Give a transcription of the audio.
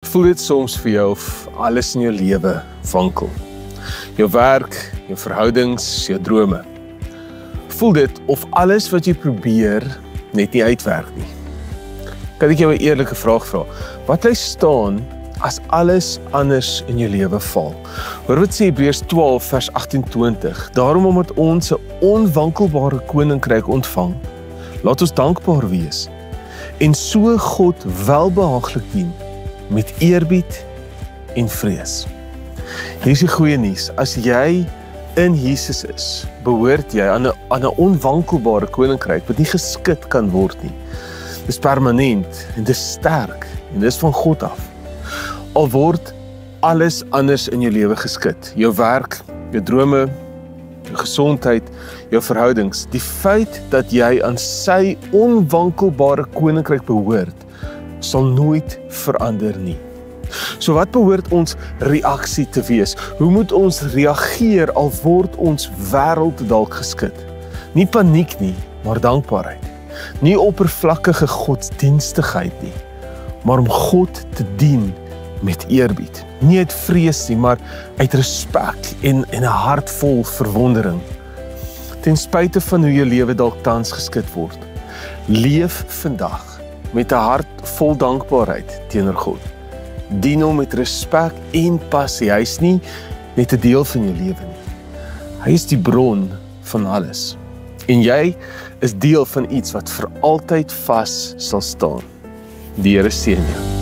Voel dit soms vir jou of alles in jou lewe wankel? Jou werk, jou verhoudings, jou drome. Voel dit of alles wat jy probeer net nie uitwerk nie? Kan ek jou 'n eerlike vraag vra? Wat bly staan as alles anders in jou lewe val? Hoor wat sê Hebreërs 12 vers 28. Daarom omdat ons 'n onwankelbare koninkryk ontvang, laat ons dankbaar wees en so God welbehaaglik dien met eerbied en vrees. Hier is die goeie nuus. As jy in Jesus is, behoort jy aan 'n onwankelbare koninkryk wat nie geskit kan word nie. Dis permanent en dis sterk en dis van God af. Al word alles anders in jou lewe geskit, jou werk, jou drome, jou gesondheid, jou verhoudings, die feit dat jy aan sy onwankelbare koninkryk behoort, sal nooit verander nie. So wat behoort ons reaksie te wees? Hoe moet ons reageer al word ons wêreld dalk geskit? Nie paniek nie, maar dankbaarheid. Nie oppervlakkige godsdienstigheid nie, maar om God te dien met eerbied. Nie uit vrees nie, maar uit respek en 'n hart vol verwondering. Ten spyte van hoe jou lewe dalk tans geskit word, leef vandag met 'n hart vol dankbaarheid teenoor God. Dien hom met respek en passie. Hy is nie net 'n deel van jou lewe nie. Hy is die bron van alles. En jy is deel van iets wat vir altyd vas sal staan. Die Here seën jou.